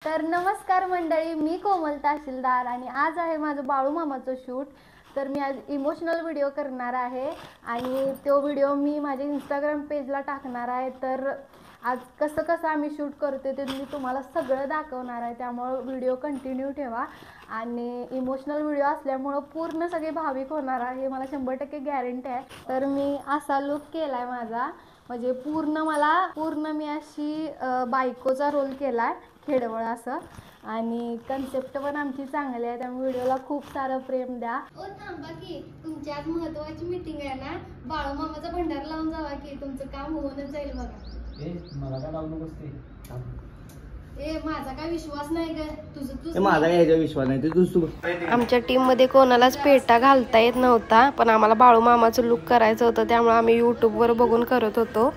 तर नमस्कार मंडळी, मी कोमल तहसीलदार आणि आज आहे माझं बाळू मामाचं शूट। तर मी आज इमोशनल व्हिडिओ करणार आहे आणि तो व्हिडिओ मी माझ्या इंस्टाग्राम पेजला टाकणार आहे। तर आज कसं आम्ही शूट करते ते मी तुम्हाला सगळं दाखवणार आहे, त्यामुळे व्हिडिओ कंटिन्यू ठेवा। आणि इमोशनल व्हिडिओ असल्यामुळे पूर्ण सगळे भाविक होणार आहे, मला 100% गॅरंटी आहे। तर मी असा लुक केलाय माझा, म्हणजे पूर्ण मी अशी बायकोचा रोल केलाय, खेडवळ असं। आणि कन्सेप्ट पण आमची चांगली आहे, त्यामुळे व्हिडिओला खूप सारं प्रेम द्या। ओ थांबा की, तुमची आज महत्त्वाची मीटिंग आहे ना, बाळू मामाचा भंडारा लावून जावा की, तुमचं काम होऊनच जाईल बघा। मला काय लावू नकोस ते। माझा काय विश्वास नाही ग, तुझं माझा काय याचा विश्वास नाही, ते तू आमच्या टीम मध्ये कोणालाच पेटा घालता येत नव्हता, पण आम्हाला बाळू मामाचं लुक करायचं होतं, त्यामुळे आम्ही YouTube वर बघून करत होतो।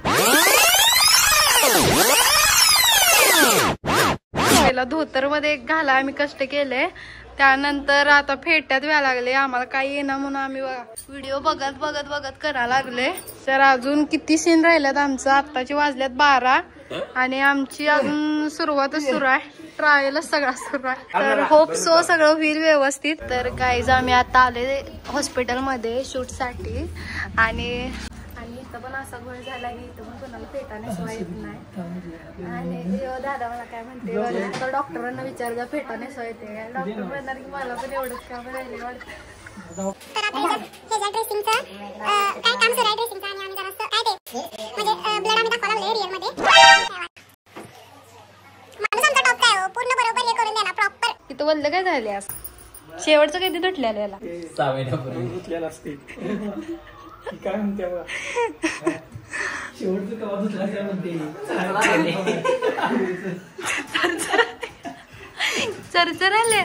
पहिला धोतर मध्ये घाला आम्ही कष्ट केले, त्यानंतर आता फेट्यात व्हायला लागले, आम्हाला काही येणार म्हणून आम्ही व्हिडिओ बघत करायला लागले। तर अजून किती सीन राहिल्यात आमचं, आत्ताची वाजल्यात 12 आणि आमची अजून सुरुवातच सुरू आहे, ट्रायलच सगळा सुरू आहे। तर होप सो सगळं होईल व्यवस्थित। तर गाईज आम्ही आता आले हॉस्पिटल मध्ये शूट साठी आणि इथं पण असा गोळ झाला की इथं पण कोणाला पेटा नेसवा येत नाही। आणि दादा मला काय म्हणते, तर डॉक्टरांना विचारजा पेटा नेसवा येते काय, डॉक्टर म्हणणार की मला पण एवढंच काम राहिले वाटतं। इथं बोललं काय झाले आज शेवटचं कधी तुटलेलं याला काय म्हणते शेवटचं कवा दुसरा काय म्हणते चरचर आले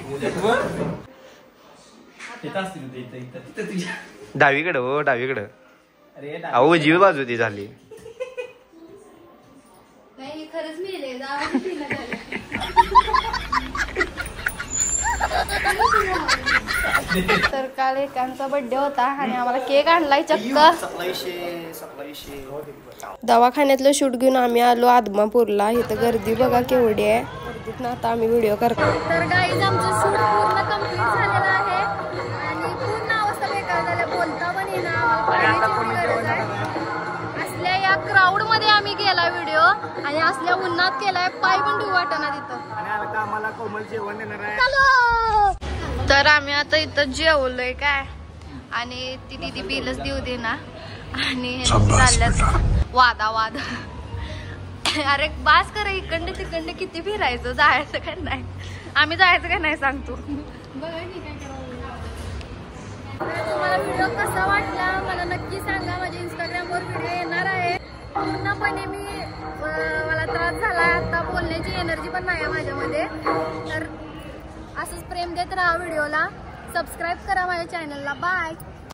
डावीकडं हो, डावीकडं। अहो उजवी बाजू ती झाली। खरंच मेले तर काल एकांचा बर्थडे होता आणि आम्हाला केक आणलाय चक्क। दवाखान्यातलं शूट घेऊन आम्ही आलो आदमापूरला। इथं गर्दी बघा केवढी आहे, गर्दीतनं आता आम्ही व्हिडिओ करतो। तर गाईज आमचं शूट पूर्ण कंप्लीट झालेलं आहे आणि पूर्ण अवस्था बेकार झाल्या, बोलता पण येणार। असल्या या क्राऊड मध्ये आम्ही केला व्हिडिओ आणि असल्या उन्हात केलाय, पाय पण ठेवू वाटना तिथं। आम्हाला कोमल जेवण देणार आहे। तर आम्ही आता इथं जेवलोय काय, आणि ती दीदी बिलच देऊ दे ना, आणि चालल्यात वाद। अरे बास करा, इकडे तिकडे किती फिरायचं, जायचं काय नाही, आम्ही जायचं काय नाही सांगतो। बघा की काय करावं। तुम्हाला व्हिडिओ कसा वाटला मला नक्की सांगा, माझ्या इंस्टाग्रामवर व्हिडिओ येणार आहे। पूर्णपणे मला त्रास झाला, आता बोलण्याची एनर्जी पण नाही आहे माझ्यामध्ये। तर असंच प्रेम देत राहा व्हिडिओला, सबस्क्राईब करा माझ्या चॅनलला। बाय।